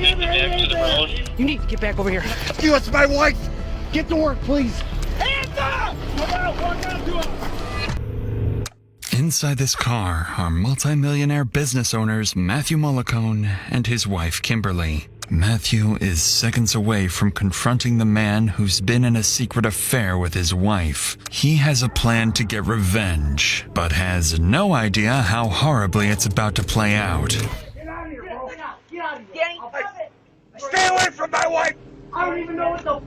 get back to the road. You need to get back over here. You, it's my wife! Get to work, please. Hands up! Come out, walk out to him! Inside this car are multi-millionaire business owners Matthew Mollicone and his wife Kimberly. Matthew is seconds away from confronting the man who's been in a secret affair with his wife. He has a plan to get revenge, but has no idea how horribly it's about to play out. Get out of here, bro! Get out of here. Danny, stop it. Stay away from my wife! I don't even know what the f***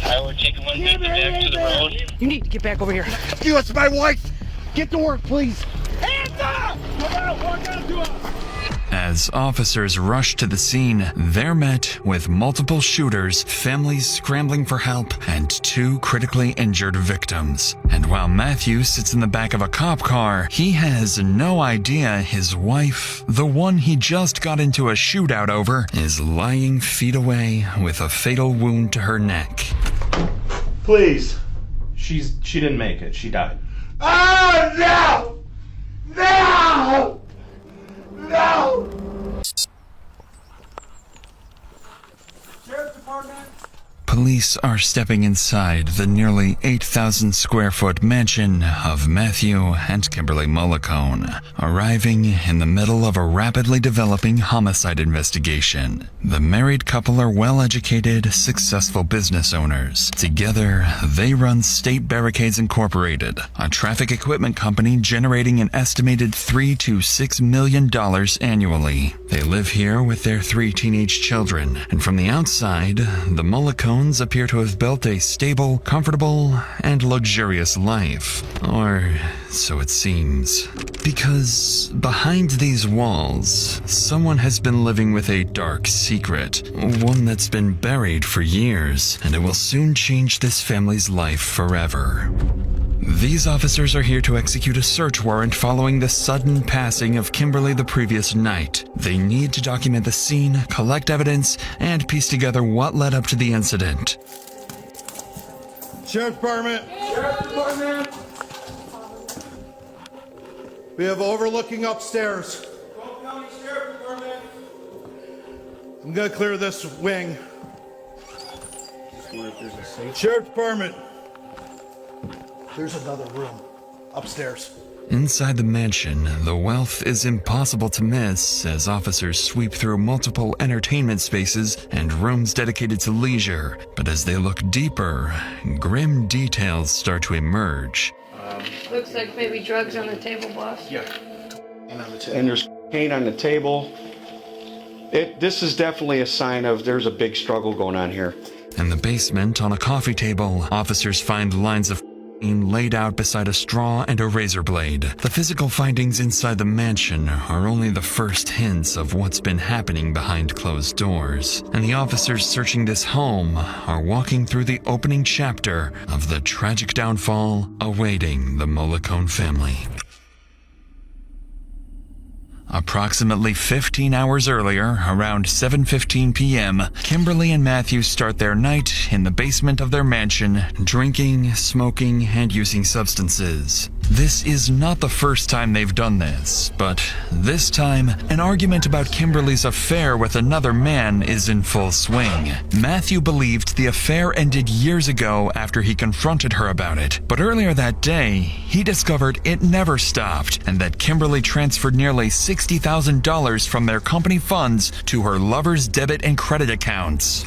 I would take 150 back to the road. You need to get back over here. You, it's my wife! Get to work, please. Hands up! Come out, walk out to him! As officers rush to the scene, they're met with multiple shooters, families scrambling for help, and 2 critically injured victims. And while Matthew sits in the back of a cop car, he has no idea his wife, the one he just got into a shootout over, is lying feet away with a fatal wound to her neck. Please. She didn't make it. She died. Oh, no! No! No! Sheriff's Department? Police are stepping inside the nearly 8,000 square foot mansion of Matthew and Kimberly Mollicone, arriving in the middle of a rapidly developing homicide investigation. The married couple are well-educated, successful business owners. Together, they run State Barricades Incorporated, a traffic equipment company generating an estimated $3 to $6 million annually. They live here with their 3 teenage children, and from the outside, the Mollicones appear to have built a stable, comfortable, and luxurious life. Or so it seems. Because behind these walls, someone has been living with a dark secret, one that's been buried for years, and it will soon change this family's life forever. These officers are here to execute a search warrant following the sudden passing of Kimberly the previous night. They need to document the scene, collect evidence, and piece together what led up to the incident. Sheriff's Department! Sheriff's Department! We have overlooking upstairs. Fulton County Sheriff's Department! I'm gonna clear this wing. Sheriff's Department! There's another room upstairs. Inside the mansion, the wealth is impossible to miss as officers sweep through multiple entertainment spaces and rooms dedicated to leisure. But as they look deeper, grim details start to emerge. Looks like maybe drugs on the table, boss. Yeah. And there's paint on the table. This is definitely a sign of there's a big struggle going on here. In the basement, on a coffee table, officers find lines of laid out beside a straw and a razor blade. The physical findings inside the mansion are only the first hints of what's been happening behind closed doors. And the officers searching this home are walking through the opening chapter of the tragic downfall awaiting the Mollicone family. Approximately 15 hours earlier, around 7:15 p.m., Kimberly and Matthew start their night in the basement of their mansion, drinking, smoking, and using substances. This is not the first time they've done this, but this time, an argument about Kimberly's affair with another man is in full swing. Matthew believed the affair ended years ago after he confronted her about it, but earlier that day, he discovered it never stopped and that Kimberly transferred nearly $60,000 from their company funds to her lover's debit and credit accounts.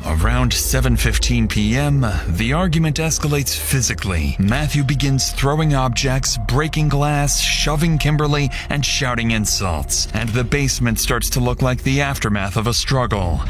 Around 7:15 p.m., the argument escalates physically. Matthew begins throwing objects, breaking glass, shoving Kimberly, and shouting insults. And the basement starts to look like the aftermath of a struggle.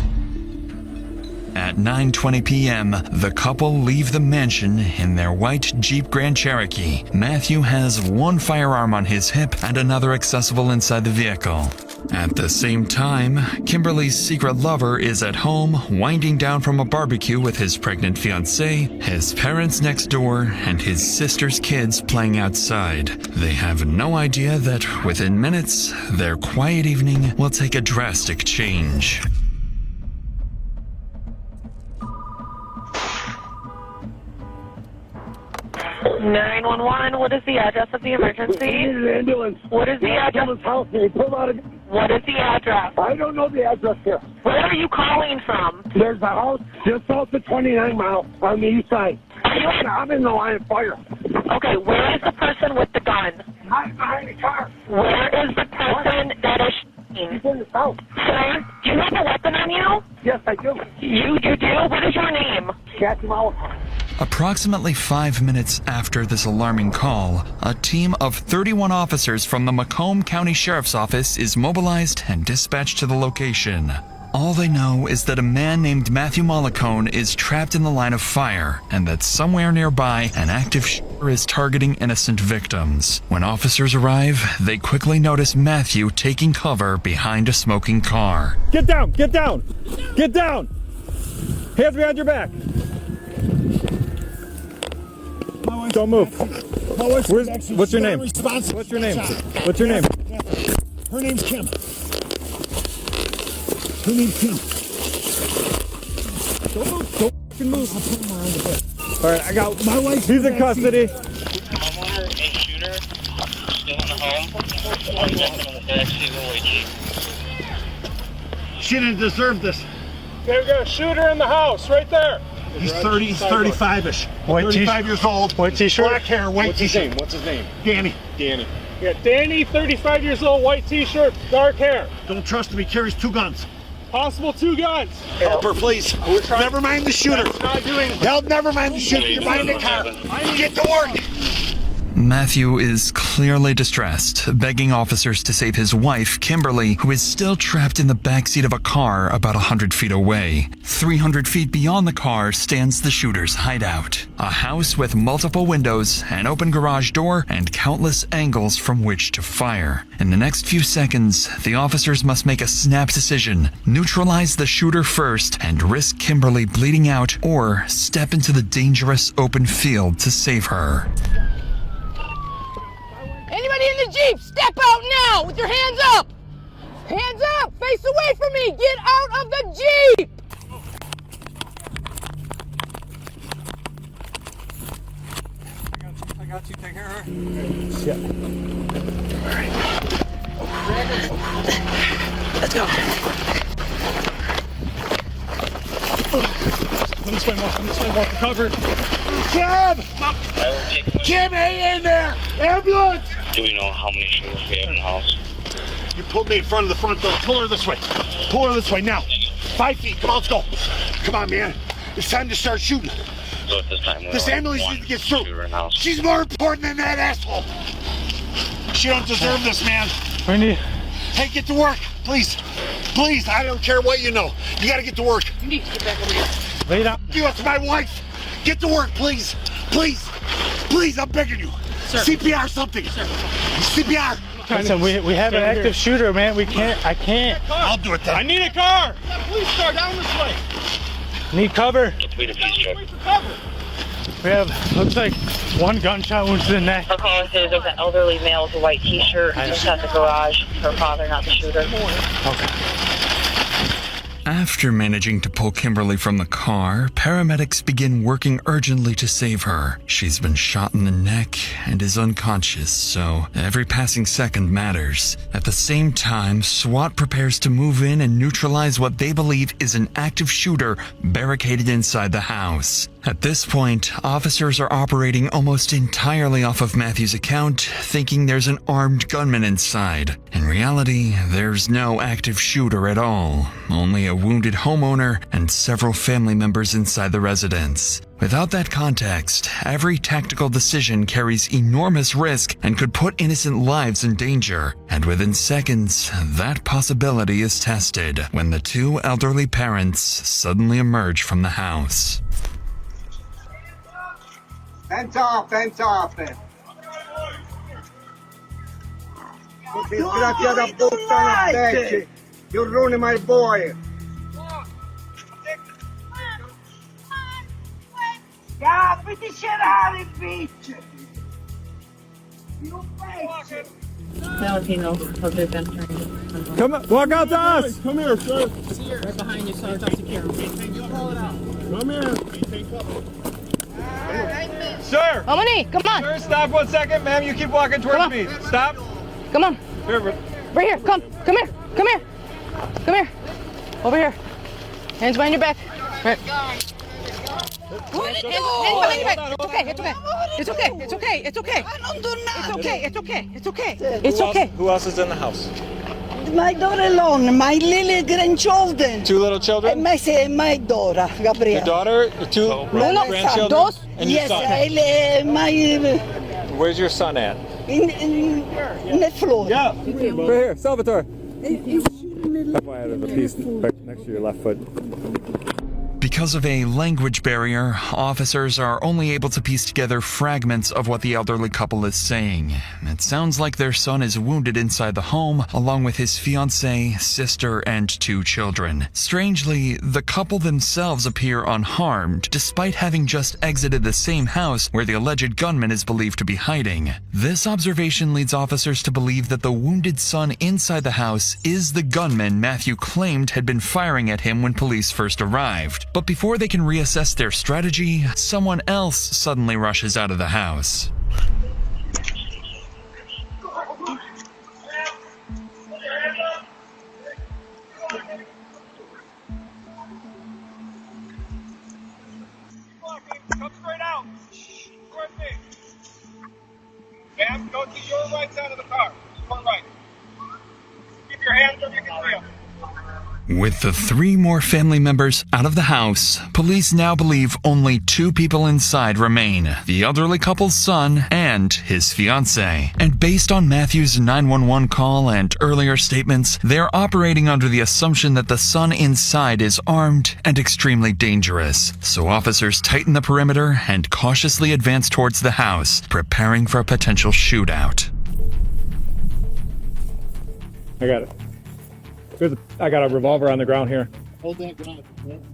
At 9:20 p.m., the couple leave the mansion in their white Jeep Grand Cherokee. Matthew has one firearm on his hip and another accessible inside the vehicle. At the same time, Kimberly's secret lover is at home, winding down from a barbecue with his pregnant fiancée, his parents next door, and his sister's kids playing outside. They have no idea that within minutes, their quiet evening will take a drastic change. 911, what is the address of the emergency? An ambulance. What is the address? House. They pulled out What is the address? I don't know the address here. Where are you calling from? There's a house just south of 29 Mile on the east side. I'm in the line of fire. Okay, where is the person with the gun? I'm behind the car. Where is the person that is shooting? He's in the house. Sir, do you have a weapon on you? Yes, I do. You do? What is your name? Captain Mollicone. Approximately 5 minutes after this alarming call, a team of 31 officers from the Macomb County Sheriff's Office is mobilized and dispatched to the location. All they know is that a man named Matthew Mollicone is trapped in the line of fire and that somewhere nearby an active shooter is targeting innocent victims. When officers arrive, they quickly notice Matthew taking cover behind a smoking car. Get down! Get down! Get down! Hands behind your back! Don't move. What's your name? What's your name? What's your name? Her name's Kim. Her name's Kim. Don't move. Don't fucking move. I'll put him around the bed. All right, I got my wife. He's in custody. Homeowner and shooter still in the home. One victim in the backseat of the white Jeep. She didn't deserve this. Okay, we got a shooter in the house right there. He's 30, he's 35-ish. White 35 years old. White t-shirt. Black hair, white t-shirt. What's his name? Danny. Danny. Yeah, Danny, 35 years old, white t-shirt, dark hair. Don't trust him, he carries 2 guns. Possible 2 guns. Help her, please. Never mind the shooter. Not doing. Help, never mind the shooter. You're behind the car. Get to work. Matthew is clearly distressed, begging officers to save his wife, Kimberly, who is still trapped in the backseat of a car about 100 feet away. 300 feet beyond the car stands the shooter's hideout, a house with multiple windows, an open garage door, and countless angles from which to fire. In the next few seconds, the officers must make a snap decision: neutralize the shooter first and risk Kimberly bleeding out, or step into the dangerous open field to save her. Anybody in the Jeep, step out now with your hands up! Hands up! Face away from me! Get out of the Jeep! I got you. Take care of her. Yeah. All right. Let's go. Come this way, Mark. Come this way, Mark. Covered. Kim, hang in there. Ambulance. Do we know how many shooters we have in the house? You pulled me in front of the front door. Pull her this way. Pull her this way now. 5 feet. Come on, let's go. Come on, man. It's time to start shooting. So at this time, This ambulance needs to get through. She's more important than that asshole. She don't deserve this, man. We need. Hey, get to work, please. Please, I don't care what you know. You gotta get to work. You need to get back over here. Lay down. You, it's my wife. Get to work, please. Please. Please, I'm begging you. Sir. CPR something. Sir. CPR. Listen, we have an active shooter, man. I can't. I'll do it then. I need a car. Police car down this way. Need cover. We the police truck. We have, looks like 1 gunshot wound to the neck. Her caller says there's an elderly male with a white t-shirt just at the garage. Her father, not the shooter. Okay. After managing to pull Kimberly from the car, paramedics begin working urgently to save her. She's been shot in the neck and is unconscious, so every passing second matters. At the same time, SWAT prepares to move in and neutralize what they believe is an active shooter barricaded inside the house. At this point, officers are operating almost entirely off of Matthew's account, thinking there's an armed gunman inside. In reality, there's no active shooter at all, only a wounded homeowner and several family members inside the residence. Without that context, every tactical decision carries enormous risk and could put innocent lives in danger. And within seconds, that possibility is tested when the 2 elderly parents suddenly emerge from the house. Hands off. You're ruining my boy. Yeah, put the shit out of me, bitch. You bitch. Valentino, they've been trying to... Come on, walk out to us. Come here, sir. Right behind you, so it's up secure. Come here. Sir! How many? Come on. Sir, stop 1 second, ma'am. You keep walking towards me. Stop. Come on. Here, right here. Come here. Come here. Come here. Over here. Hands behind your back. Right. Hands behind your back. It's okay. It's okay. It's okay. It's okay. It's okay. I don't do nothing. It's okay. It's okay. It's okay. It's okay. Who else is in the house? My daughter alone, my little grandchildren. 2 little children? And my daughter, Gabriel. Your daughter, 2 grandchildren, Dos? and your Yes, son. Where's your son at? in the floor. Yeah. Right here, Salvatore. That's why I have a piece right next to your left foot. Because of a language barrier, officers are only able to piece together fragments of what the elderly couple is saying. It sounds like their son is wounded inside the home, along with his fiancée, sister, and 2 children. Strangely, the couple themselves appear unharmed, despite having just exited the same house where the alleged gunman is believed to be hiding. This observation leads officers to believe that the wounded son inside the house is the gunman Matthew claimed had been firing at him when police first arrived. But before they can reassess their strategy, someone else suddenly rushes out of the house. Come straight out. Towards me. Ma'am, go to your right side of the car. Your right. Keep your hands where you can see them. With the 3 more family members out of the house, police now believe only 2 people inside remain, the elderly couple's son and his fiancée. And based on Matthew's 911 call and earlier statements, they're operating under the assumption that the son inside is armed and extremely dangerous. So officers tighten the perimeter and cautiously advance towards the house, preparing for a potential shootout. I got it. I got a revolver on the ground here. Hold that ground.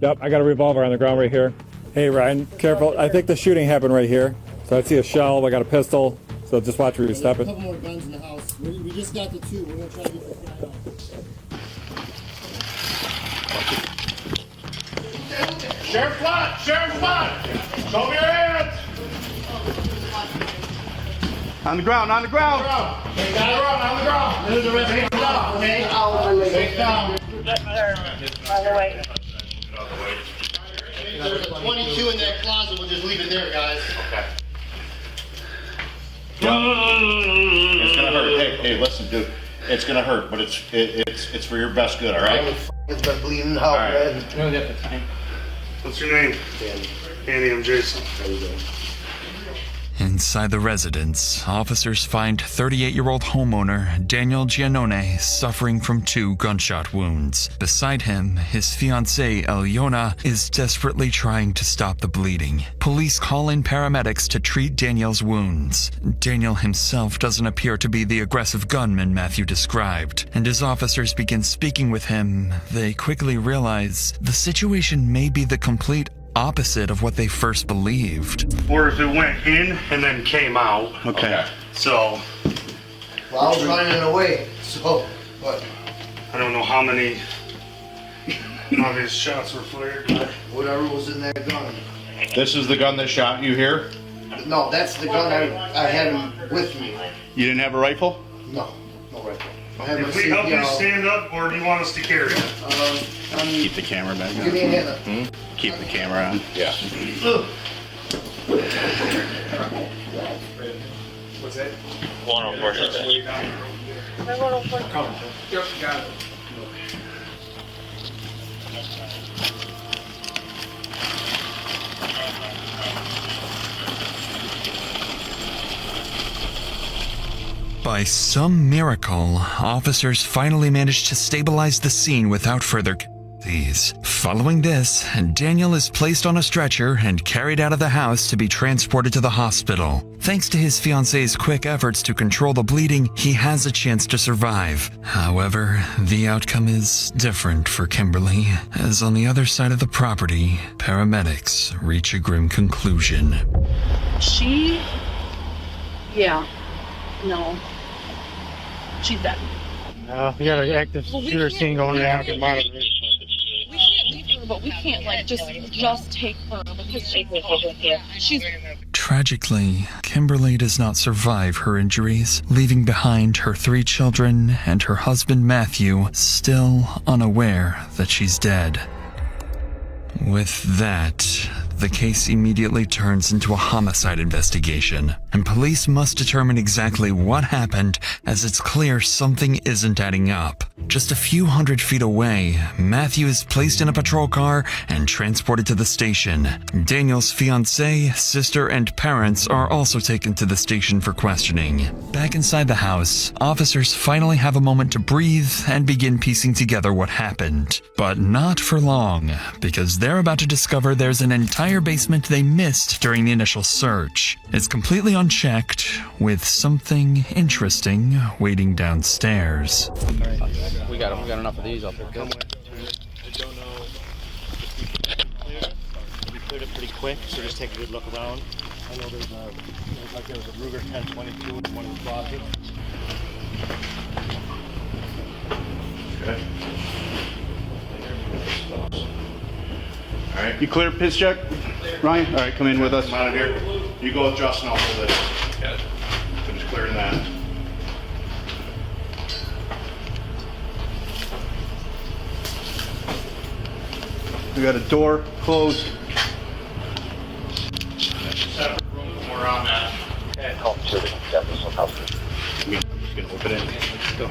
Yep, I got a revolver on the ground right here. Hey, Ryan, careful. I think the shooting happened right here. So I see a shell. I got a pistol. So just watch where you step it. A couple more guns in the house. We just got the 2. We're going to try to get the guy out. Sheriff Flat! Sheriff Flat! Show me your hands! On the ground, on the ground! Hey, got it on the ground. There's a resident down, okay? Take down. By the way. There's a 22 in that closet. We'll just leave it there, guys. Okay. It's gonna hurt. Hey, listen, dude. It's gonna hurt, but it's for your best good, all right? It's been bleeding out, man. What's your name? Danny, I'm Jason. How you doing? Inside the residence, officers find 38-year-old homeowner Daniele Giannone suffering from 2 gunshot wounds. Beside him, his fiancée, Eliona, is desperately trying to stop the bleeding. Police call in paramedics to treat Danielle's wounds. Daniel himself doesn't appear to be the aggressive gunman Matthew described, and as officers begin speaking with him, they quickly realize the situation may be the complete opposite of what they first believed. Or if it went in and then came out. Okay. So. Well, I was running away, so, but. I don't know how many obvious shots were fired. Whatever was in that gun. This is the gun that shot you here? No, that's the gun I had with me. You didn't have a rifle? No, no rifle. If we help you stand up, or do you want us to carry it? Keep the camera back on. Give me a hand. Keep the camera on. Yeah. What's that? 104. Come. Yep, got it. By some miracle, officers finally managed to stabilize the scene without further casualties. Following this, Daniel is placed on a stretcher and carried out of the house to be transported to the hospital. Thanks to his fiancée's quick efforts to control the bleeding, he has a chance to survive. However, the outcome is different for Kimberly, as on the other side of the property, paramedics reach a grim conclusion. Yeah. No. She's dead. We got an active shooter scene going on. We can't leave her but we can't like just take her because she's Tragically, Kimberly does not survive her injuries, leaving behind her 3 children and her husband Matthew, still unaware that she's dead. With that, the case immediately turns into a homicide investigation, and police must determine exactly what happened, as it's clear something isn't adding up. Just a few hundred feet away, Matthew is placed in a patrol car and transported to the station. Daniel's fiancée, sister, and parents are also taken to the station for questioning. Back inside the house, officers finally have a moment to breathe and begin piecing together what happened. But not for long, because they're about to discover there's an entire basement they missed during the initial search. It's completely unchecked, with something interesting waiting downstairs. We got enough of these up there. I don't know. We cleared it pretty quick, so just take a good look around. I know there's a Ruger 1022 in one of the closets. Okay. All right. You clear, piss check? Ryan? All right, come in with us. Come out of here. You go with Justin also this. Got it. Finish clearing that. We got a door closed. That's a separate room from where I'm at. Okay. I'm just gonna open it. Go.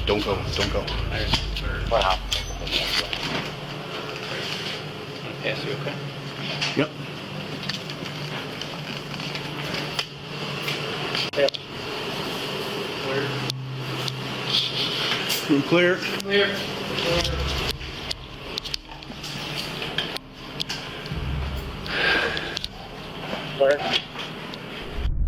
Don't go. Don't go. Wow. Pass you, okay? Yep. Yep. Room clear. Clear.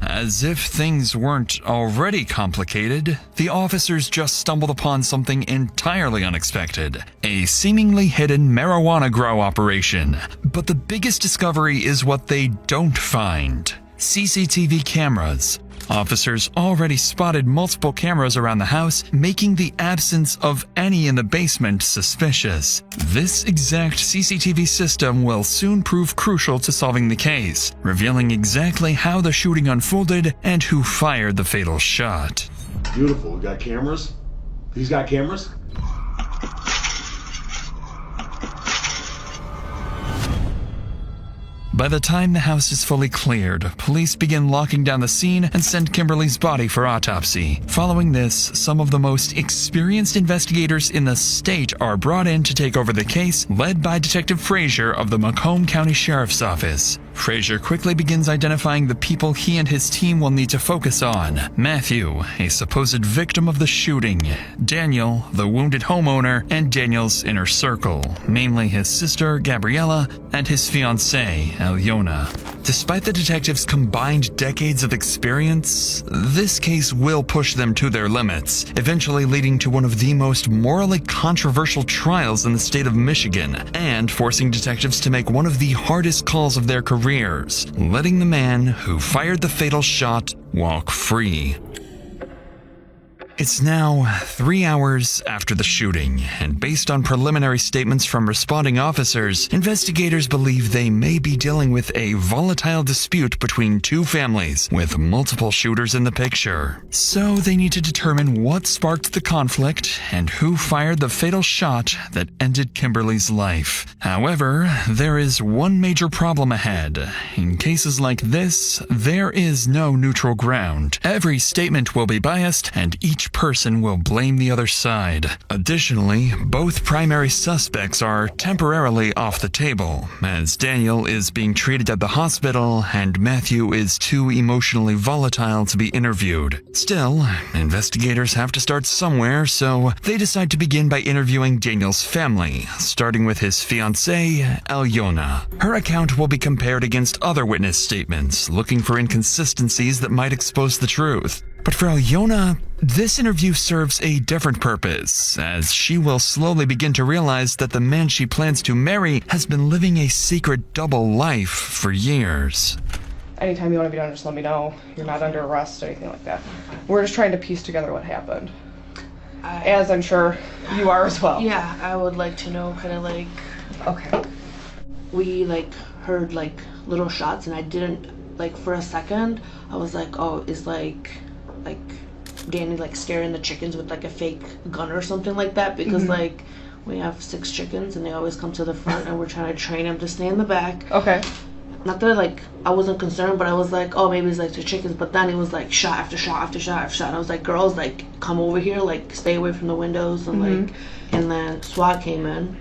As if things weren't already complicated, the officers just stumbled upon something entirely unexpected: a seemingly hidden marijuana grow operation. But the biggest discovery is what they don't find: CCTV cameras. Officers already spotted multiple cameras around the house, making the absence of any in the basement suspicious. This exact CCTV system will soon prove crucial to solving the case, revealing exactly how the shooting unfolded and who fired the fatal shot. Beautiful. We got cameras. These got cameras? By the time the house is fully cleared, police begin locking down the scene and send Kimberly's body for autopsy. Following this, some of the most experienced investigators in the state are brought in to take over the case, led by Detective Frazier of the Macomb County Sheriff's Office. Frazier quickly begins identifying the people he and his team will need to focus on: Matthew, a supposed victim of the shooting; Daniel, the wounded homeowner, and Daniel's inner circle, mainly his sister, Gabriella, and his fiancée, Alyona. Despite the detectives' combined decades of experience, this case will push them to their limits, eventually leading to one of the most morally controversial trials in the state of Michigan, and forcing detectives to make one of the hardest calls of their careers: letting the man who fired the fatal shot walk free. It's now 3 hours after the shooting, and based on preliminary statements from responding officers, investigators believe they may be dealing with a volatile dispute between two families, with multiple shooters in the picture. So they need to determine what sparked the conflict and who fired the fatal shot that ended Kimberly's life. However, there is one major problem ahead. In cases like this, there is no neutral ground. Every statement will be biased, and each person will blame the other side. Additionally, both primary suspects are temporarily off the table, as Daniel is being treated at the hospital and Matthew is too emotionally volatile to be interviewed. Still, investigators have to start somewhere, so they decide to begin by interviewing Daniel's family, starting with his fiancée, Alyona. Her account will be compared against other witness statements, looking for inconsistencies that might expose the truth. But for Alyona, this interview serves a different purpose, as she will slowly begin to realize that the man she plans to marry has been living a secret double life for years. Anytime you want to be done, just let me know. You're not under arrest or anything like that. We're just trying to piece together what happened. As I'm sure you are as well. Yeah, I would like to know kind of like Okay. We like heard like little shots, and I didn't like for a second. I was like, oh, is like Danny like scaring the chickens with like a fake gun or something like that, because like we have 6 chickens and they always come to the front, and we're trying to train them to stay in the back. Okay. Not that like I wasn't concerned, but I was like, oh, maybe it's like the chickens. But then it was like shot after shot after shot after shot. And I was like, girls, like come over here, like stay away from the windows, and like, and then SWAT came in,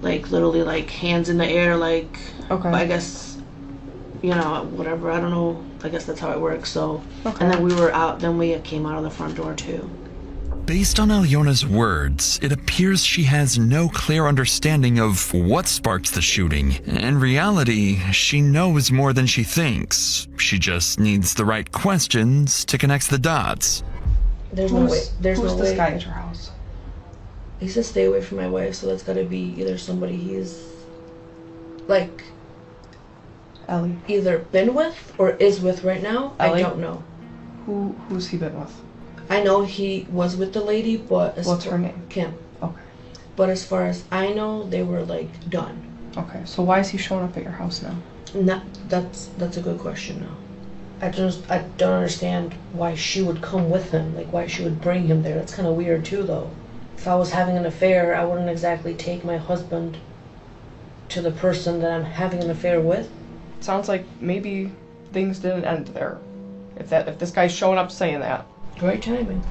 like literally like hands in the air, like I guess, you know, whatever, I don't know, I guess that's how it works. So and then we were out, then we came out of the front door too. Based on Alyona's words, it appears she has no clear understanding of what sparked the shooting. In reality, she knows more than she thinks. She just needs the right questions to connect the dots. There's no way. There's who's no this way. guy at your house? He said stay away from my wife, so that's gotta be either somebody he's like Ellie. Either been with or is with right now. Ellie? I don't know. Who's he been with? I know he was with the lady, but what's her name? Kim. Okay. But as far as I know, they were like done. Okay, so why is he showing up at your house now? That's a good question now. I don't understand why she would come with him, like why she would bring him there. That's kind of weird too, though. If I was having an affair, I wouldn't exactly take my husband to the person that I'm having an affair with. Sounds like maybe things didn't end there. If this guy's showing up saying that. Great timing.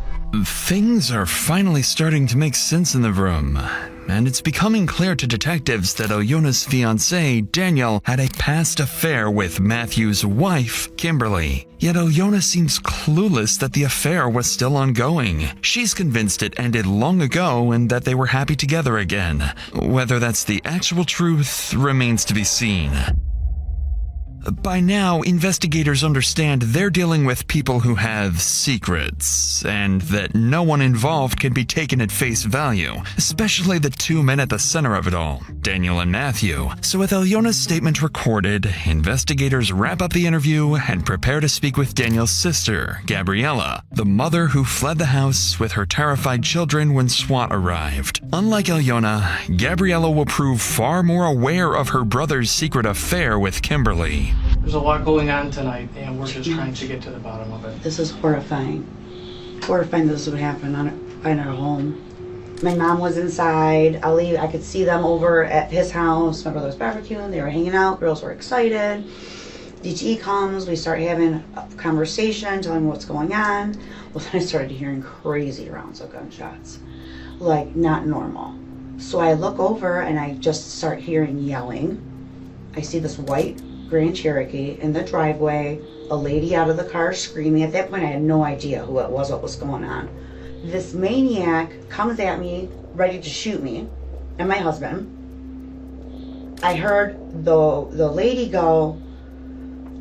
Things are finally starting to make sense in the room, and it's becoming clear to detectives that Alyona's fiancé, Daniel, had a past affair with Matthew's wife, Kimberly. Yet Alyona seems clueless that the affair was still ongoing. She's convinced it ended long ago and that they were happy together again. Whether that's the actual truth remains to be seen. By now, investigators understand they're dealing with people who have secrets, and that no one involved can be taken at face value, especially the 2 men at the center of it all, Daniel and Matthew. So with Alyona's statement recorded, investigators wrap up the interview and prepare to speak with Daniel's sister, Gabriella, the mother who fled the house with her terrified children when SWAT arrived. Unlike Alyona, Gabriella will prove far more aware of her brother's secret affair with Kimberly. There's a lot going on tonight, and we're just trying to get to the bottom of it. This is horrifying. Horrifying this would happen in our home. My mom was inside. I could see them over at his house. My brother was barbecuing. They were hanging out. Girls were excited. DTE comes. We start having a conversation, telling me what's going on. Well, then I started hearing crazy rounds of gunshots. Like, not normal. So I look over, and I just start hearing yelling. I see this white Grand Cherokee in the driveway, a lady out of the car screaming. At that point, I had no idea who it was, what was going on. This maniac comes at me, ready to shoot me, and my husband. I heard the lady go,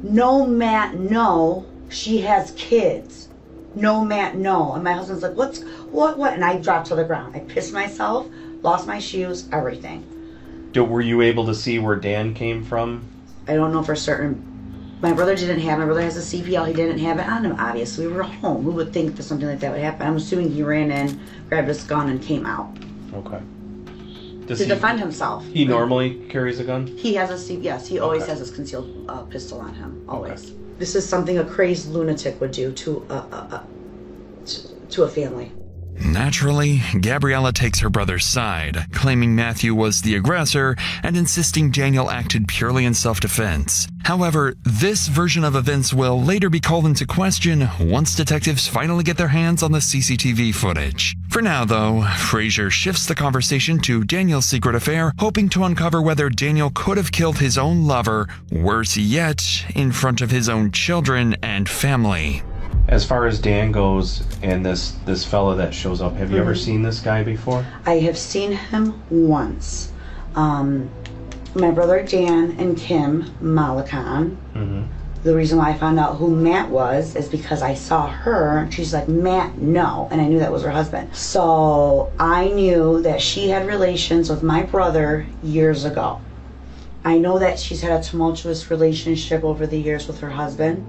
"No, Matt, no, she has kids. No, Matt, no." And my husband's like, what? And I dropped to the ground. I pissed myself, lost my shoes, everything. Were you able to see where Dan came from? I don't know for certain. My brother has a CPL. He didn't have it on him. Obviously, we were home. Who would think that something like that would happen? I'm assuming he ran in, grabbed his gun, and came out. Okay. To defend himself. He normally carries a gun? He has yes, he always has his concealed pistol on him, always. Okay. This is something a crazed lunatic would do to a family. Naturally, Gabriella takes her brother's side, claiming Matthew was the aggressor and insisting Daniel acted purely in self-defense. However, this version of events will later be called into question once detectives finally get their hands on the CCTV footage. For now, though, Frazier shifts the conversation to Daniel's secret affair, hoping to uncover whether Daniel could have killed his own lover, worse yet, in front of his own children and family. As far as Dan goes and this fella that shows up, have you ever seen this guy before? I have seen him once. My brother Dan and Kim Mollicone. The reason why I found out who Matt was is because I saw her. She's like, "Matt, no," and I knew that was her husband. So I knew that she had relations with my brother years ago. I know that she's had a tumultuous relationship over the years with her husband.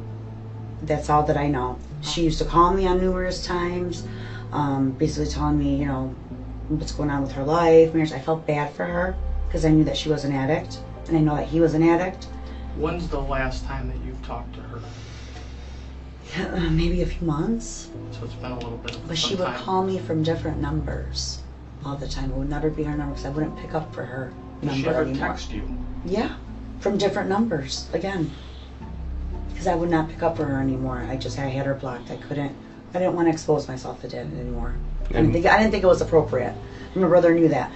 That's all that I know. She used to call me on numerous times, basically telling me, what's going on with her life, marriage. I felt bad for her. because I knew that she was an addict, and I know that he was an addict. When's the last time that you've talked to her? Maybe a few months. So it's been a little bit of But some she would time. call me from different numbers all the time. It would never be her number because I wouldn't pick up for her Does number she ever anymore. text you? Yeah, from different numbers again. Because I would not pick up for her anymore. I had her blocked. I didn't want to expose myself to that anymore. I didn't think it was appropriate. My brother knew that.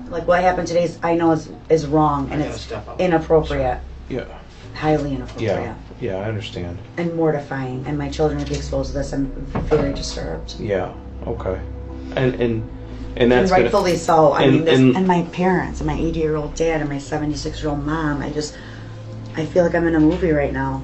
Like what happened today is, I know is wrong and it's inappropriate. Yeah. Highly inappropriate. Yeah, I understand. And mortifying. And my children would be exposed to this. I'm very disturbed. Yeah. Okay. And that's and rightfully so. I mean, and my parents, and my 80-year-old dad, and my 76-year-old mom. I feel like I'm in a movie right now.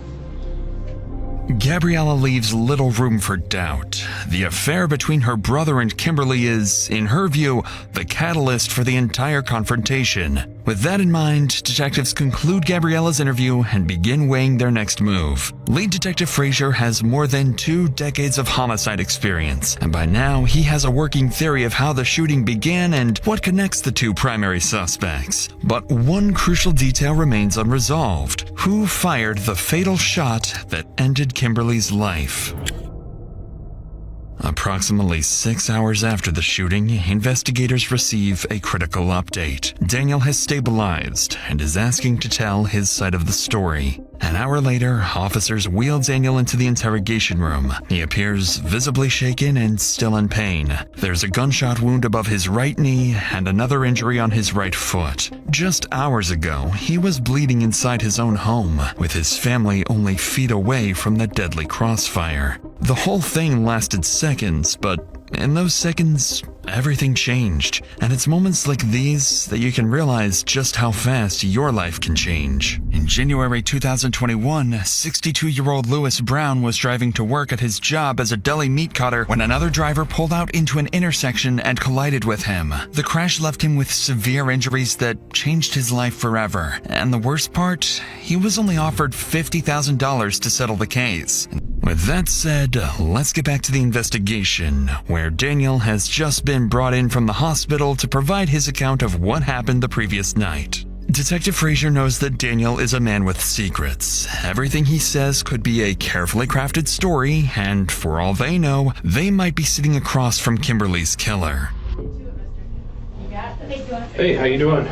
Gabriella leaves little room for doubt. The affair between her brother and Kimberly is, in her view, the catalyst for the entire confrontation. With that in mind, detectives conclude Gabriella's interview and begin weighing their next move. Lead Detective Frazier has more than 2 decades of homicide experience, and by now he has a working theory of how the shooting began and what connects the 2 primary suspects. But one crucial detail remains unresolved. Who fired the fatal shot that ended Kimberly's life? Approximately 6 hours after the shooting, investigators receive a critical update. Daniel has stabilized and is asking to tell his side of the story. An hour later, officers wheel Daniel into the interrogation room. He appears visibly shaken and still in pain. There's a gunshot wound above his right knee and another injury on his right foot. Just hours ago, he was bleeding inside his own home, with his family only feet away from the deadly crossfire. The whole thing lasted seconds, but in those seconds, everything changed. And it's moments like these that you can realize just how fast your life can change. In January 2021, 62-year-old Lewis Brown was driving to work at his job as a deli meat cutter when another driver pulled out into an intersection and collided with him. The crash left him with severe injuries that changed his life forever. And the worst part, he was only offered $50,000 to settle the case. With that said, let's get back to the investigation, where Daniel has just been brought in from the hospital to provide his account of what happened the previous night. Detective Frazier knows that Daniel is a man with secrets. Everything he says could be a carefully crafted story, and for all they know, they might be sitting across from Kimberly's killer. Hey, how you doing?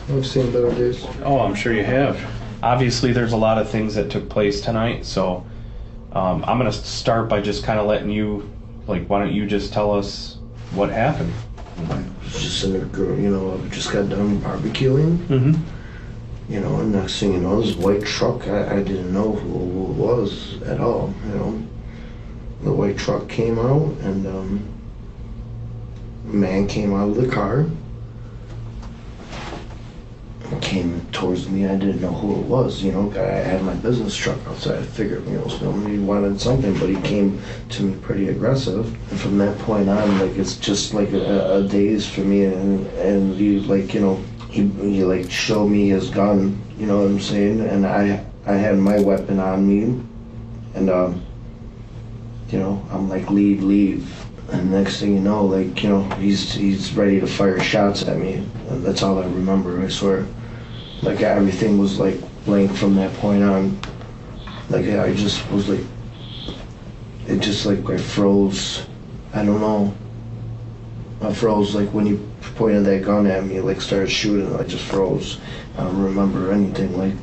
I've seen better days. Oh, I'm sure you have. Obviously, there's a lot of things that took place tonight, so I'm going to start by just kind of letting you, why don't you just tell us what happened? I was just in a girl, I just got done barbecuing. Mm-hmm. And next thing you know, this white truck, I didn't know who it was at all, The white truck came out, and a man came out of the car. Came towards me. I didn't know who it was, I had my business truck outside. I figured, somebody wanted something, but he came to me pretty aggressive. And from that point on, it's just like a daze for me. And he, he showed me his gun, you know what I'm saying? And I had my weapon on me, and I'm like, leave. And next thing you know, he's ready to fire shots at me. And that's all I remember, I swear. Everything was blank from that point on. I just was it just I froze. I don't know. I froze when he pointed that gun at me, started shooting, I just froze. I don't remember anything,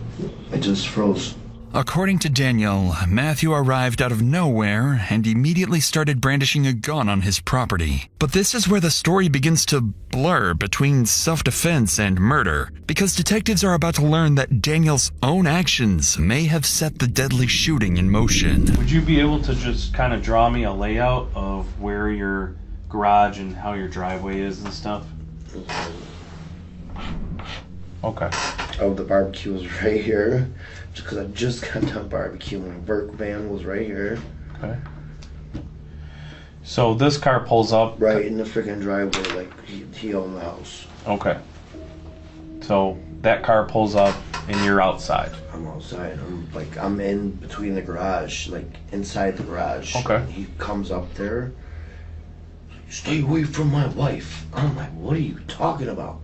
I just froze. According to Daniel, Matthew arrived out of nowhere and immediately started brandishing a gun on his property. But this is where the story begins to blur between self-defense and murder, because detectives are about to learn that Daniel's own actions may have set the deadly shooting in motion. Would you be able to just kind of draw me a layout of where your garage and how your driveway is and stuff? Okay. Oh, the barbecue was right here. Because I just got done barbecuing. Work van was right here. Okay. So this car pulls up right in the freaking driveway, he owned the house. Okay. So that car pulls up and you're outside. I'm outside. I'm in between the garage, inside the garage. Okay. He comes up there. Stay away from my wife. I'm like, what are you talking about?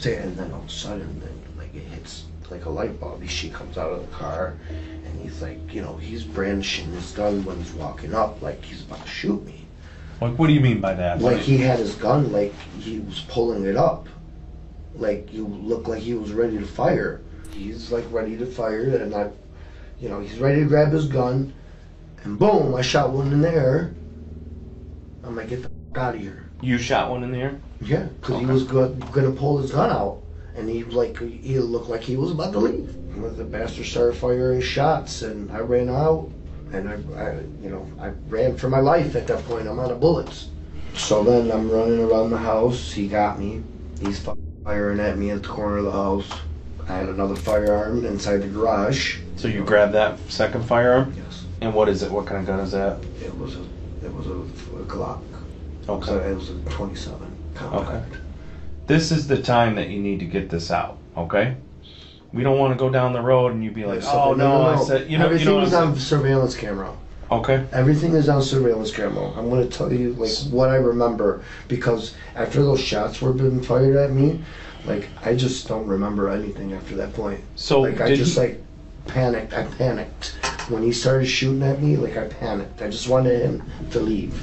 And then all of a sudden, then, like, it hits like a light bulb. She comes out of the car, and he's like, you know, he's brandishing his gun when he's walking up, like he's about to shoot me. Like, what do you mean by that? Like, he had his gun, like he was pulling it up. Like, you look like he was ready to fire. He's like ready to fire, and you know, he's ready to grab his gun, and boom, I shot one in the air. I'm like, get the f out of here. You shot one in the air? Yeah, because he was gonna pull his gun out, and he looked like he was about to leave. The bastard started firing shots, and I ran out, and I ran for my life at that point. I'm out of bullets. So then I'm running around the house. He got me. He's firing at me at the corner of the house. I had another firearm inside the garage. So you grabbed that second firearm? Yes. And what is it? What kind of gun is that? It was a Glock. Okay. So it was a 27 compact. Okay. This is the time that you need to get this out, okay? We don't want to go down the road and you be like, oh no, I said, you know, everything is on surveillance camera. Okay. Everything is on surveillance camera. I'm going to tell you like what I remember, because after those shots were being fired at me, like I just don't remember anything after that point. So like I just like panicked. I panicked when he started shooting at me. Like I panicked. I just wanted him to leave.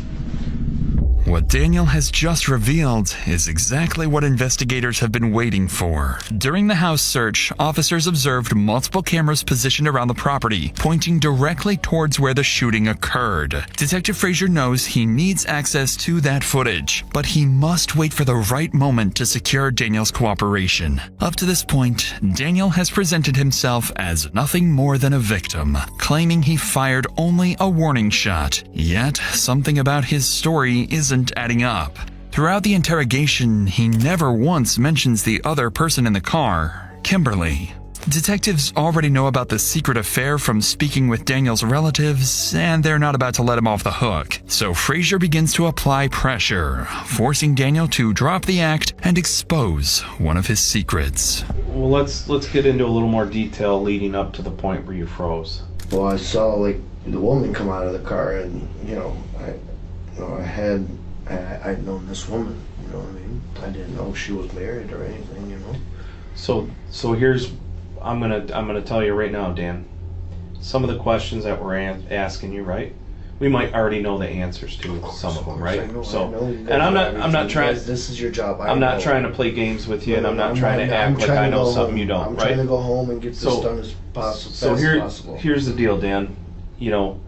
What Daniel has just revealed is exactly what investigators have been waiting for. During the house search, officers observed multiple cameras positioned around the property, pointing directly towards where the shooting occurred. Detective Frazier knows he needs access to that footage, but he must wait for the right moment to secure Daniel's cooperation. Up to this point, Daniel has presented himself as nothing more than a victim, claiming he fired only a warning shot. Yet, something about his story isn't adding up. Throughout the interrogation, he never once mentions the other person in the car, Kimberly. Detectives already know about the secret affair from speaking with Daniel's relatives, and they're not about to let him off the hook. So Frazier begins to apply pressure, forcing Daniel to drop the act and expose one of his secrets. Well, let's get into a little more detail leading up to the point where you froze. Well, I saw like the woman come out of the car, and I'd known this woman, you know what I mean? I didn't know she was married or anything, you know? So here's, I'm gonna tell you right now, Dan. Some of the questions that we're asking you, right? We might already know the answers to some of them, right? I know and I'm not trying. This is your job. I'm not trying to play games with you, and I'm not trying to act like I know something you don't, right? I'm trying to go home and get this done as possible. So here's the deal, Dan. You know,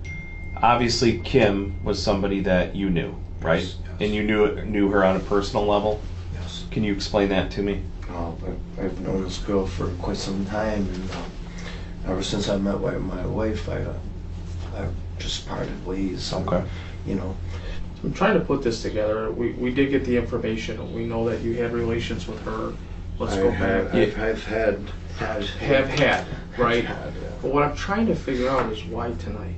obviously Kim was somebody that you knew, right? Yes. And you knew her on a personal level? Yes. Can you explain that to me? I've known this girl for quite some time, and ever since I met my wife, I've just parted ways. Okay. You know. I'm trying to put this together. We did get the information. We know that you had relations with her. Let's go back. I've had, right? Yeah. But what I'm trying to figure out is why tonight?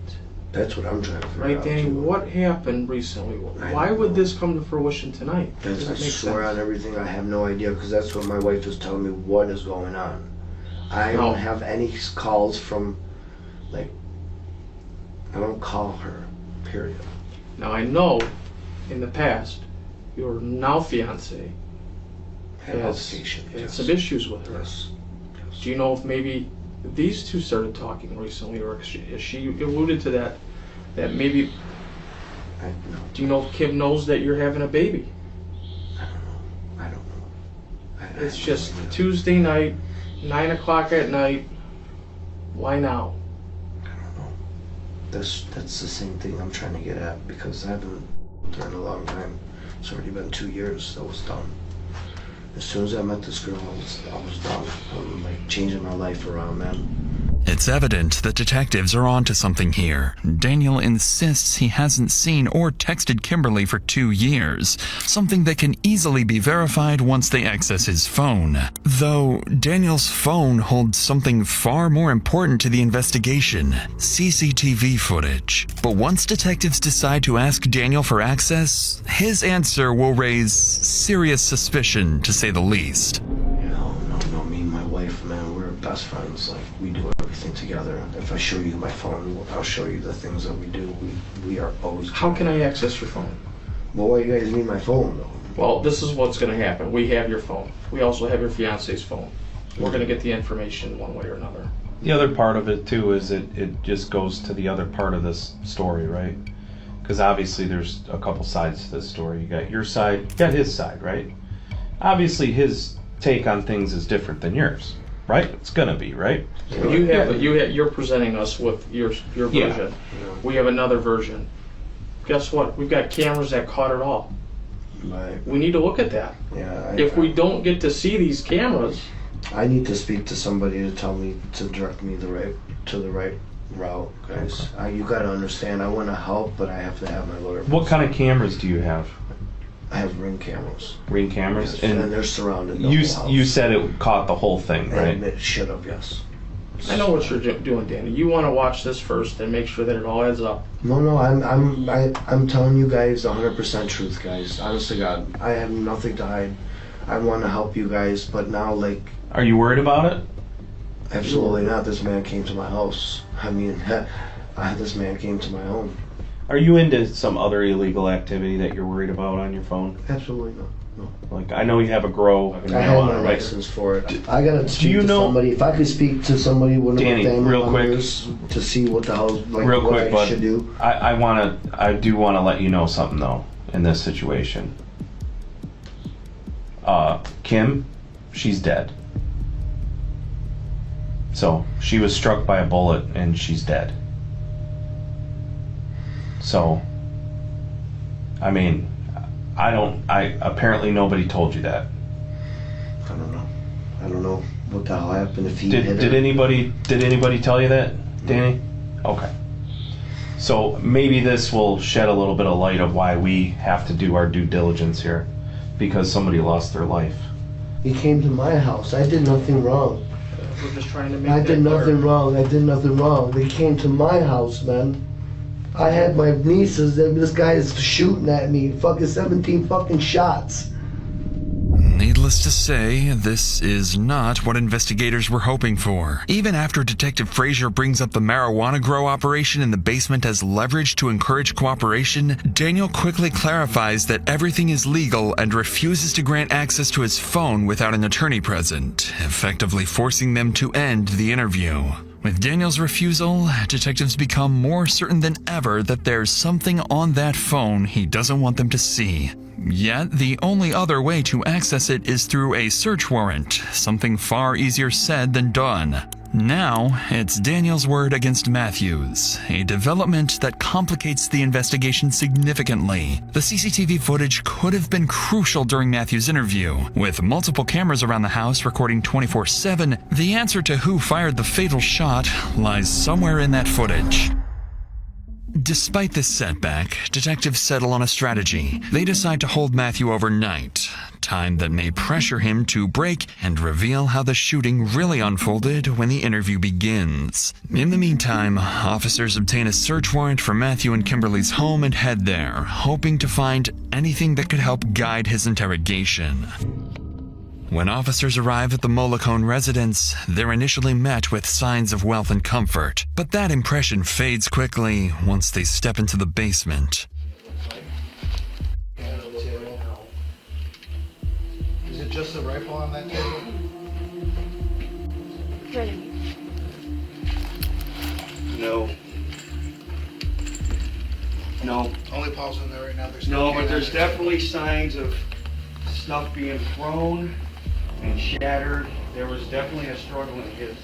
That's what I'm trying to figure out. Right, Danny, what happened recently? Why would this come to fruition tonight? I swear on everything, I have no idea, because that's what my wife is telling me, what is going on. I don't have any calls from, like, I don't call her, period. Now, I know in the past, your now fiance had some issues with her. Yes. Do you know if maybe these two started talking recently, or has she alluded to that maybe? Do you know if Kim knows that you're having a baby? I don't know. It's just Tuesday night, 9 o'clock at night. Why now? I don't know. That's the same thing I'm trying to get at, because I haven't been there in a long time. It's already been 2 years. That was done. As soon as I met this girl, I was done. I'm like changing my life around, man. It's evident that detectives are onto something here. Daniel insists he hasn't seen or texted Kimberly for 2 years, something that can easily be verified once they access his phone. Though Daniel's phone holds something far more important to the investigation, CCTV footage. But once detectives decide to ask Daniel for access, his answer will raise serious suspicion, to say the least. No, me and my wife, man, we're best friends. Like, we do everything together. If I show you my phone, I'll show you the things that we do. We are always. How can I access your phone? Well, why you guys need my phone, though? Well, this is what's going to happen. We have your phone. We also have your fiance's phone. We're going to get the information one way or another. The other part of it too is it just goes to the other part of this story, right? Because obviously there's a couple sides to this story. You got your side, you got his side, right? Obviously his take on things is different than yours, right? It's gonna be, right? You're presenting us with your version. Yeah. We have another version. Guess what? We've got cameras that caught it all. Right. We need to look at that. Yeah. If we don't get to see these cameras, I need to speak to somebody to tell me to direct me the right route, guys. You gotta understand. I want to help, but I have to have my lawyer. What kind of cameras do you have? I have Ring cameras. Ring cameras, yes, and they're surrounded. The You whole house. you said it caught the whole thing, right? And it should have, yes. I know what you're doing, Danny. You want to watch this first and make sure that it all adds up. No, I'm telling you guys 100% truth, guys. Honest to God, I have nothing to hide. I want to help you guys, but now, like... Are you worried about it? Absolutely not. This man came to my house. I mean, this man came to my home. Are you into some other illegal activity that you're worried about on your phone? Absolutely not. No. Like, I know you have a grow. I have my license for it. I gotta speak to somebody. If I could speak to somebody, one of my family members, to see what the hell, like, real what quick, I should do. I do want to let you know something though in this situation. Kim, she's dead. So she was struck by a bullet and she's dead. So, I mean, apparently nobody told you that. I don't know. I don't know what the hell happened if he did anybody tell you that, Danny? Okay. So maybe this will shed a little bit of light of why we have to do our due diligence here, because somebody lost their life. He came to my house. I did nothing wrong. We're just trying to make I did nothing wrong. I did nothing wrong. They came to my house, man. I had my nieces, and this guy is shooting at me. Fucking 17 fucking shots. Needless to say, this is not what investigators were hoping for. Even after Detective Frazier brings up the marijuana grow operation in the basement as leverage to encourage cooperation, Daniel quickly clarifies that everything is legal and refuses to grant access to his phone without an attorney present, effectively forcing them to end the interview. With Daniel's refusal, detectives become more certain than ever that there's something on that phone he doesn't want them to see. Yet, the only other way to access it is through a search warrant, something far easier said than done. Now, it's Daniel's word against Matthew's, a development that complicates the investigation significantly. The CCTV footage could have been crucial during Matthew's interview. With multiple cameras around the house recording 24/7, the answer to who fired the fatal shot lies somewhere in that footage. Despite this setback, detectives settle on a strategy. They decide to hold Matthew overnight, time that may pressure him to break and reveal how the shooting really unfolded when the interview begins. In the meantime, officers obtain a search warrant for Matthew and Kimberly's home and head there, hoping to find anything that could help guide his interrogation. When officers arrive at the Mollicone residence, they're initially met with signs of wealth and comfort, but that impression fades quickly once they step into the basement. Is it just the rifle on that table? No. No. Only Paul's in there right now. No, but there's definitely signs of stuff being thrown and shattered. There was definitely a struggle in his.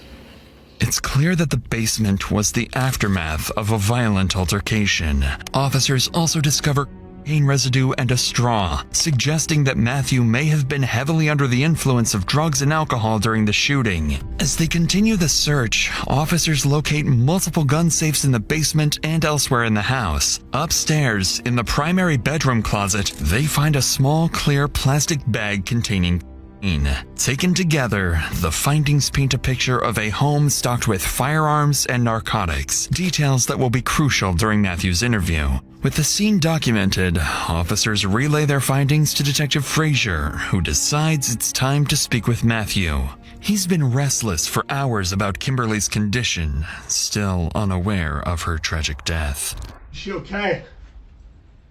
It's clear that the basement was the aftermath of a violent altercation. Officers also discover cocaine residue and a straw, suggesting that Matthew may have been heavily under the influence of drugs and alcohol during the shooting. As they continue the search, officers locate multiple gun safes in the basement and elsewhere in the house. Upstairs, in the primary bedroom closet, they find a small, clear plastic bag containing cocaine. Taken together, the findings paint a picture of a home stocked with firearms and narcotics, details that will be crucial during Matthew's interview. With the scene documented, officers relay their findings to Detective Frazier, who decides it's time to speak with Matthew. He's been restless for hours about Kimberly's condition, still unaware of her tragic death. Is she okay?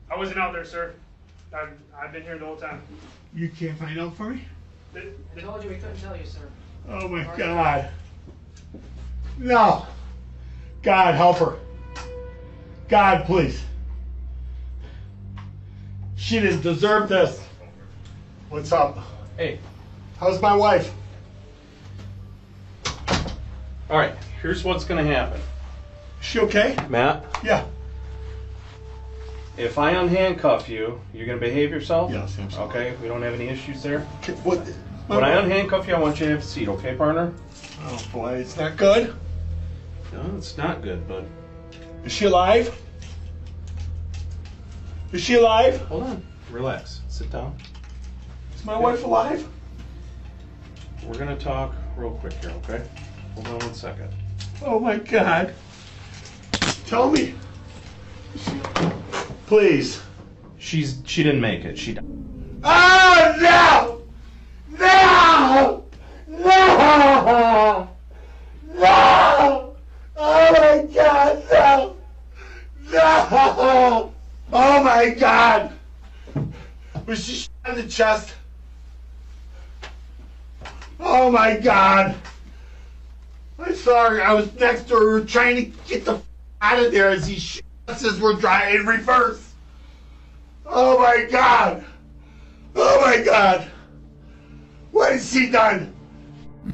I wasn't out there, sir. I've been here the whole time. You can't find out for me? They told you we couldn't tell you, sir. Oh my God. No. God, help her. God, please. She didn't deserve this. What's up? Hey. How's my wife? All right, here's what's gonna happen. Is she okay? Matt? Yeah. If I unhandcuff you, you're gonna behave yourself? Yes, absolutely. Okay, we don't have any issues there? What? When I unhandcuff you, I want you to have a seat, okay, partner? Oh boy, it's not good. No, it's not good, but... Is she alive? Is she alive? Hold on, relax, sit down. Is my wife alive? We're gonna talk real quick here, okay? Hold on 1 second. Oh my God. Tell me. Please. She didn't make it, she died. Oh no! No! No! No! Oh my God, no! No! Oh my God! Was she shot in the chest? Oh my God! I'm sorry, I was next to her. We were trying to get the out of there as these shits were driving in reverse. Oh my God! Oh my God! What has she done?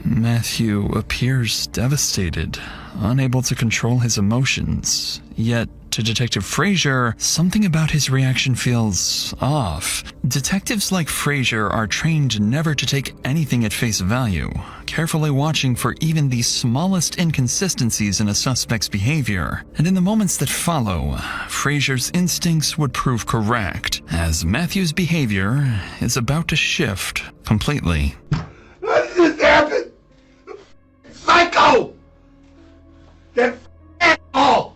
Matthew appears devastated, unable to control his emotions. Yet, to Detective Frazier, something about his reaction feels off. Detectives like Frazier are trained never to take anything at face value, carefully watching for even the smallest inconsistencies in a suspect's behavior. And in the moments that follow, Frazier's instincts would prove correct, as Matthew's behavior is about to shift completely. What just happened? Psycho! That asshole!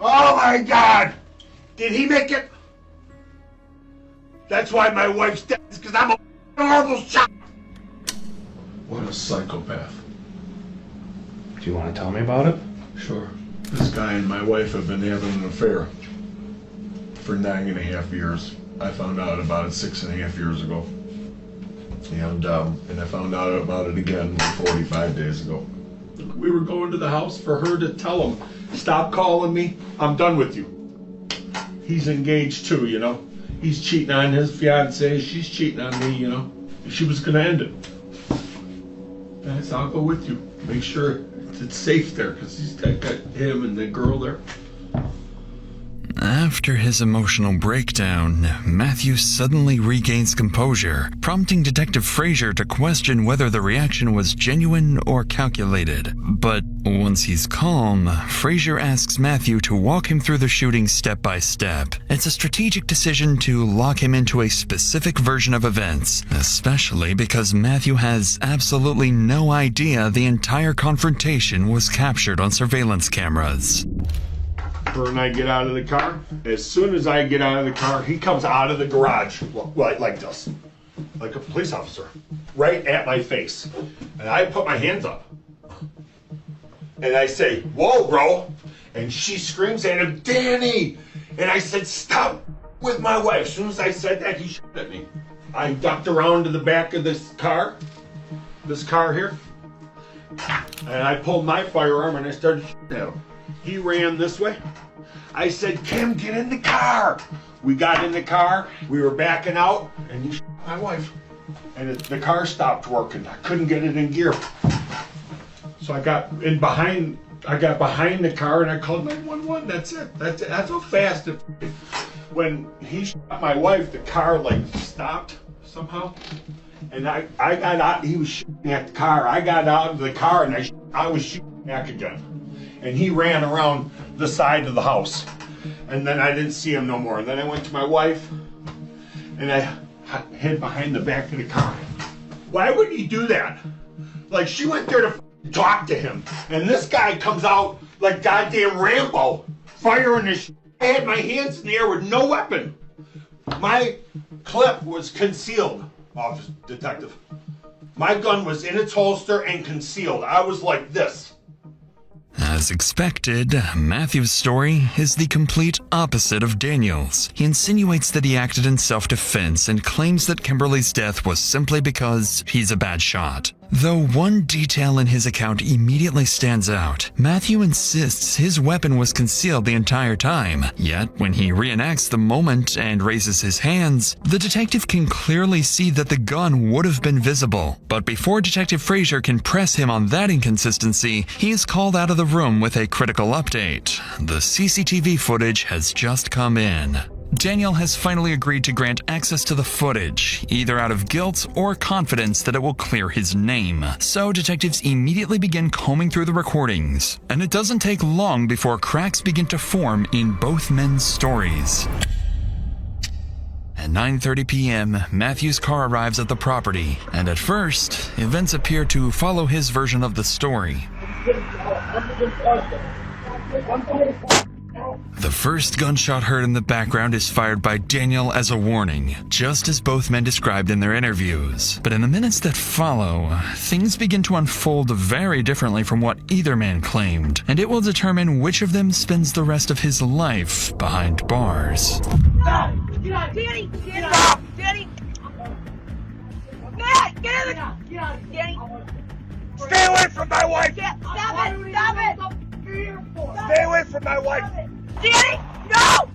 Oh my God! Did he make it? That's why my wife's dead, because I'm a horrible shot! What a psychopath. Do you want to tell me about it? Sure. This guy and my wife have been having an affair for 9.5 years. I found out about it 6.5 years ago. And I found out about it again 45 days ago. We were going to the house for her to tell him, stop calling me, I'm done with you. He's engaged too, you know. He's cheating on his fiancée, she's cheating on me, you know. She was gonna end it. And I said, I'll go with you. Make sure it's safe there, because he's got him and the girl there. After his emotional breakdown, Matthew suddenly regains composure, prompting Detective Frazier to question whether the reaction was genuine or calculated. But once he's calm, Frazier asks Matthew to walk him through the shooting step by step. It's a strategic decision to lock him into a specific version of events, especially because Matthew has absolutely no idea the entire confrontation was captured on surveillance cameras. Her and I get out of the car. As soon as I get out of the car, he comes out of the garage like this, like a police officer, right at my face. And I put my hands up. And I say, whoa, bro. And she screams at him, Danny. And I said, stop with my wife. As soon as I said that, he shot at me. I ducked around to the back of this car here. And I pulled my firearm and I started shooting at him. He ran this way. I said, Kim, get in the car. We got in the car. We were backing out, and he shot my wife. And the car stopped working. I couldn't get it in gear. So I got behind the car, and I called 911. That's it. That's how fast it. When he shot my wife, the car stopped somehow. And I got out. He was shooting at the car. I got out of the car, and I was shooting back again. And he ran around the side of the house. And then I didn't see him no more. And then I went to my wife, and I hid behind the back of the car. Why would he do that? Like, she went there to talk to him. And this guy comes out like goddamn Rambo, firing his shit. I had my hands in the air with no weapon. My clip was concealed, officer detective. My gun was in its holster and concealed. I was like this. As As expected, Matthew's story is the complete opposite of Daniel's. He insinuates that he acted in self-defense and claims that Kimberly's death was simply because he's a bad shot. Though one detail in his account immediately stands out, Matthew insists his weapon was concealed the entire time. Yet, when he reenacts the moment and raises his hands, the detective can clearly see that the gun would have been visible. But before Detective Frazier can press him on that inconsistency, he is called out of the room with a critical update. The CCTV footage has just come in. Daniel has finally agreed to grant access to the footage, either out of guilt or confidence that it will clear his name. So detectives immediately begin combing through the recordings, and it doesn't take long before cracks begin to form in both men's stories. At 9:30 p.m., Matthew's car arrives at the property, and at first, events appear to follow his version of the story. The first gunshot heard in the background is fired by Daniel as a warning, just as both men described in their interviews. But in the minutes that follow, things begin to unfold very differently from what either man claimed, and it will determine which of them spends the rest of his life behind bars. Danny! Get out! Danny! Matt! Get in the... Get out! Danny! Stay away from my wife! Stop it! Stop it! Stay away from my wife! Danny! No!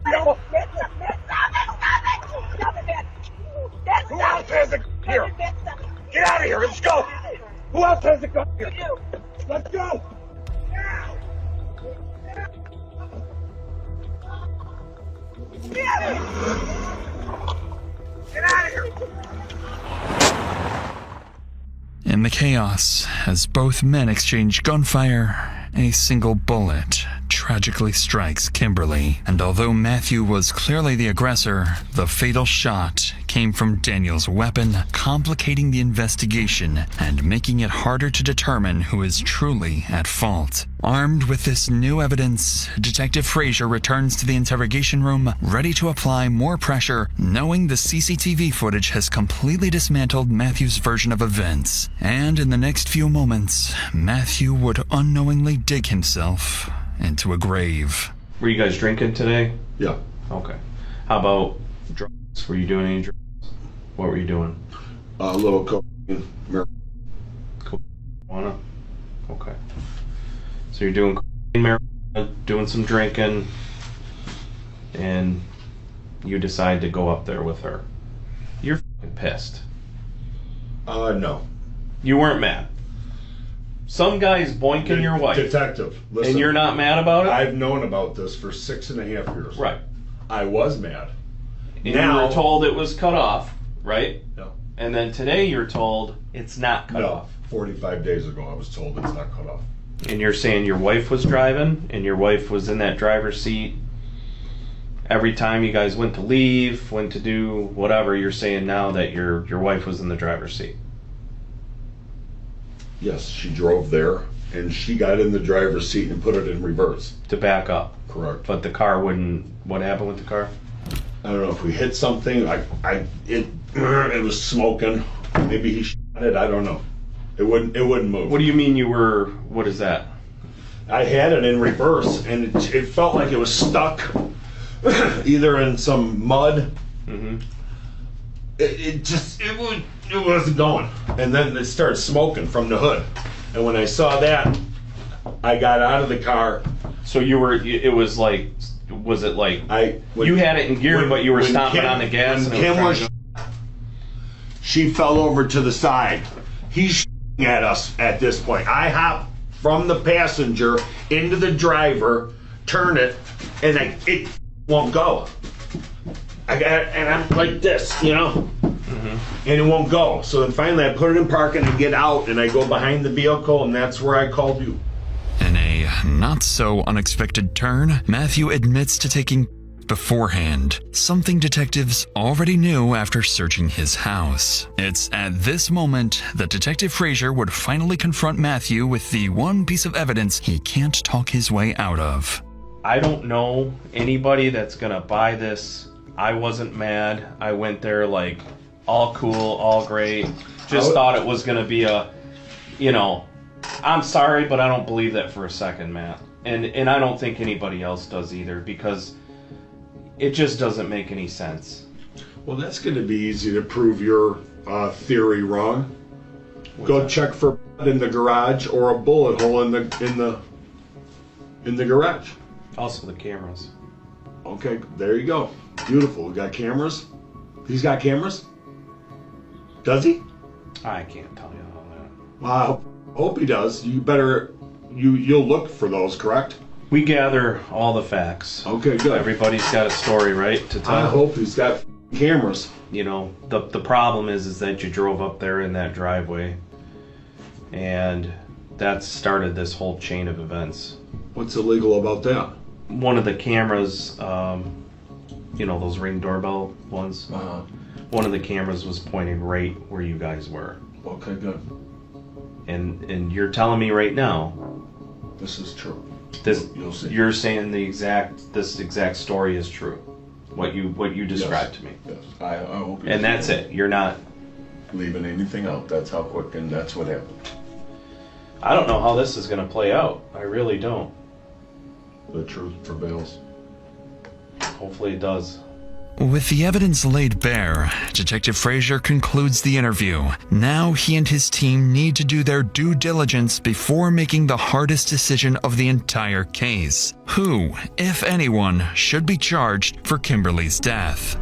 No. Who else has a gun here? Get out of here. Let's go. Who else has a gun here? Let's go. Get out of here. In the chaos, as both men exchange gunfire, a single bullet tragically strikes Kimberly. And although Matthew was clearly the aggressor, the fatal shot came from Daniel's weapon, complicating the investigation and making it harder to determine who is truly at fault. Armed with this new evidence, Detective Frazier returns to the interrogation room, ready to apply more pressure, knowing the CCTV footage has completely dismantled Matthew's version of events. And in the next few moments, Matthew would unknowingly dig himself into a grave. Were you guys drinking today? Yeah. Okay. How about drugs? Were you doing any drugs? What were you doing? A little cocaine, marijuana. Okay. So you're doing cocaine, marijuana, doing some drinking, and you decide to go up there with her. You're f***ing pissed. No. You weren't mad. Some guy's boinking your wife. Detective, listen. And you're not mad about it? I've known about this for 6.5 years. Right. I was mad. And now, you were told it was cut off, right? No. And then today you're told it's not cut off. 45 days ago I was told it's not cut off. And you're saying your wife was driving, and your wife was in that driver's seat every time you guys went to leave, went to do whatever. You're saying now that your wife was in the driver's seat. Yes, she drove there, and she got in the driver's seat and put it in reverse. To back up. Correct. But the car wouldn't... What happened with the car? I don't know if we hit something. It was smoking. Maybe he shot it. I don't know. It wouldn't move. What do you mean you were... What is that? I had it in reverse, and it felt like it was stuck either in some mud. Mm-hmm. It wasn't going. And then it started smoking from the hood. And when I saw that, I got out of the car. So you were, it was like, was it like, you had it in gear, but you were stomping on the gas? When Kim was, she fell over to the side. He's at us at this point. I hop from the passenger into the driver, turn it, and it won't go. And I'm like this, you know? Mm-hmm. And it won't go. So then finally I put it in park and I get out and I go behind the vehicle, and that's where I called you. In a not so unexpected turn, Matthew admits to taking beforehand, something detectives already knew after searching his house. It's at this moment that Detective Frazier would finally confront Matthew with the one piece of evidence he can't talk his way out of. I don't know anybody that's gonna buy this. I wasn't mad. I went there like all cool, all great. Just thought it was gonna be a, you know, I'm sorry, but I don't believe that for a second, Matt. And I don't think anybody else does either, because it just doesn't make any sense. Well, that's going to be easy to prove your theory wrong. Go check for blood in the garage or a bullet hole in the garage. Also the cameras. Okay, there you go. Beautiful. We got cameras. He's got cameras? Does he? I can't tell you all that. Well, I hope he does. You better, you'll look for those, correct? We gather all the facts. Okay, good. Everybody's got a story, right, to tell. I hope he's got cameras. You know, the problem is that you drove up there in that driveway, and that started this whole chain of events. What's illegal about that? One of the cameras, you know, those Ring doorbell ones, one of the cameras was pointing right where you guys were. Okay, good. And you're telling me right now, this is true. You'll see. You're saying this exact story is true. What you described to me. Yes, I hope. And that's it. You're not leaving anything out. That's how quick, and that's what happened. I don't know how this is going to play out. I really don't. The truth prevails. Hopefully it does. With the evidence laid bare, Detective Frazier concludes the interview. Now he and his team need to do their due diligence before making the hardest decision of the entire case. Who, if anyone, should be charged for Kimberly's death?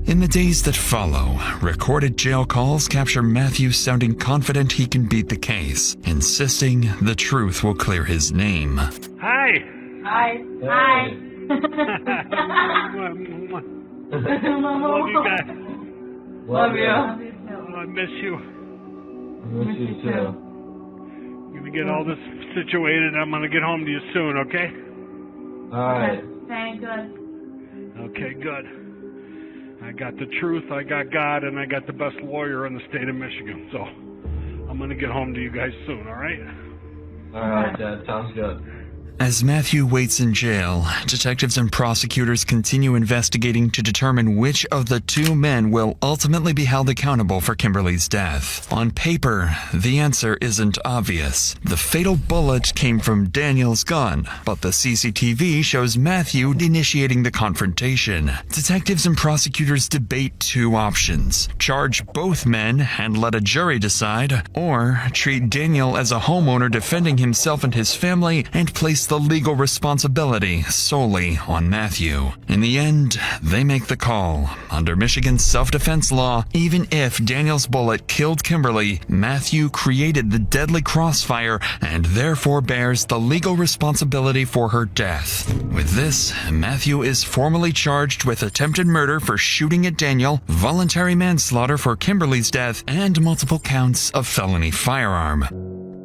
In the days that follow, recorded jail calls capture Matthew sounding confident he can beat the case, insisting the truth will clear his name. Hi. Hi. Hi. Love you guys. Love you. I miss you. Miss you too. I'm gonna get all this situated. I'm gonna get home to you soon, okay? Alright. Thank God. Okay, good. I got the truth, I got God, and I got the best lawyer in the state of Michigan. So I'm gonna get home to you guys soon, alright? Alright, Dad. Sounds good. As Matthew waits in jail, detectives and prosecutors continue investigating to determine which of the two men will ultimately be held accountable for Kimberly's death. On paper, the answer isn't obvious. The fatal bullet came from Daniel's gun, but the CCTV shows Matthew initiating the confrontation. Detectives and prosecutors debate two options: charge both men and let a jury decide, or treat Daniel as a homeowner defending himself and his family and place the legal responsibility solely on Matthew. In the end, they make the call. Under Michigan's self-defense law, even if Daniel's bullet killed Kimberly, Matthew created the deadly crossfire and therefore bears the legal responsibility for her death. With this, Matthew is formally charged with attempted murder for shooting at Daniel, voluntary manslaughter for Kimberly's death, and multiple counts of felony firearm.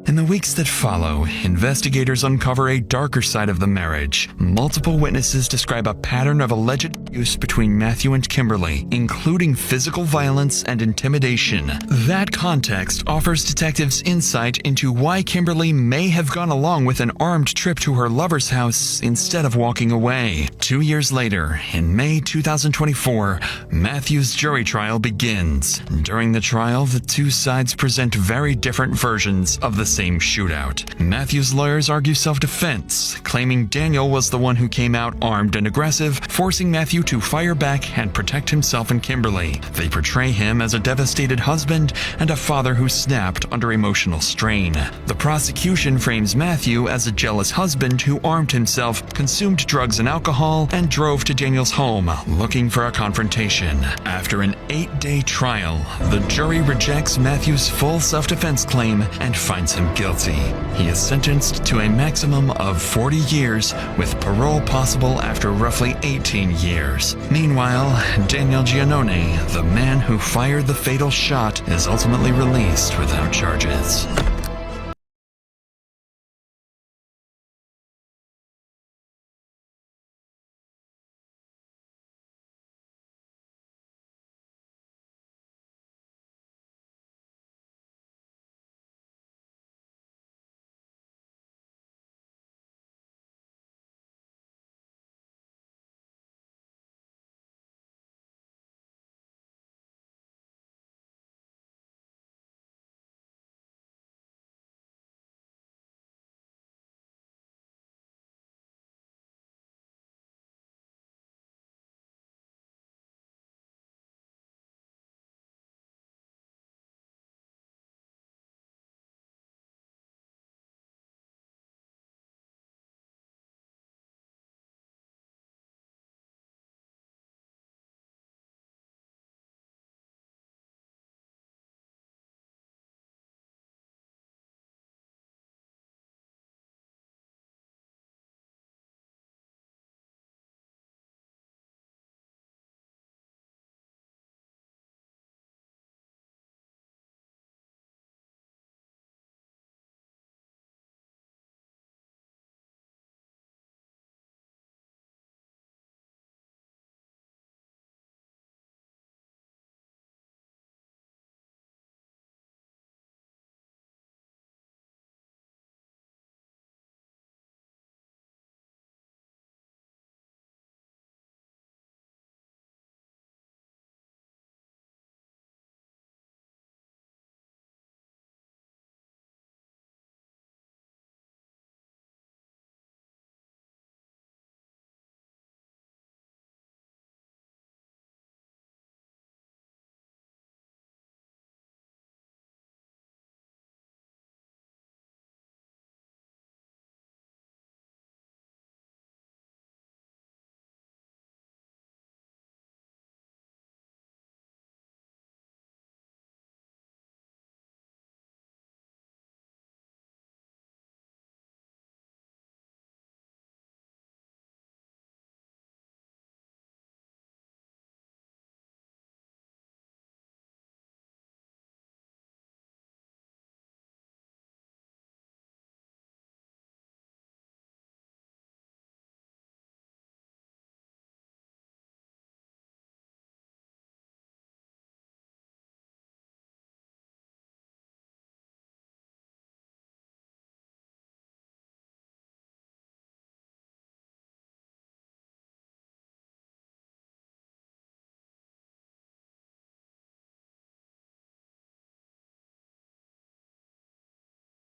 In the weeks that follow, investigators uncover a darker side of the marriage. Multiple witnesses describe a pattern of alleged abuse between Matthew and Kimberly, including physical violence and intimidation. That context offers detectives insight into why Kimberly may have gone along with an armed trip to her lover's house instead of walking away. 2 years later, in May 2024, Matthew's jury trial begins. During the trial, the two sides present very different versions of the same shootout. Matthew's lawyers argue self-defense, claiming Daniel was the one who came out armed and aggressive, forcing Matthew to fire back and protect himself and Kimberly. They portray him as a devastated husband and a father who snapped under emotional strain. The prosecution frames Matthew as a jealous husband who armed himself, consumed drugs and alcohol, and drove to Daniel's home looking for a confrontation. After an 8-day trial, the jury rejects Matthew's full self-defense claim and finds him guilty. He is sentenced to a maximum of 40 years, with parole possible after roughly 18 years. Meanwhile, Daniele Giannone, the man who fired the fatal shot, is ultimately released without charges.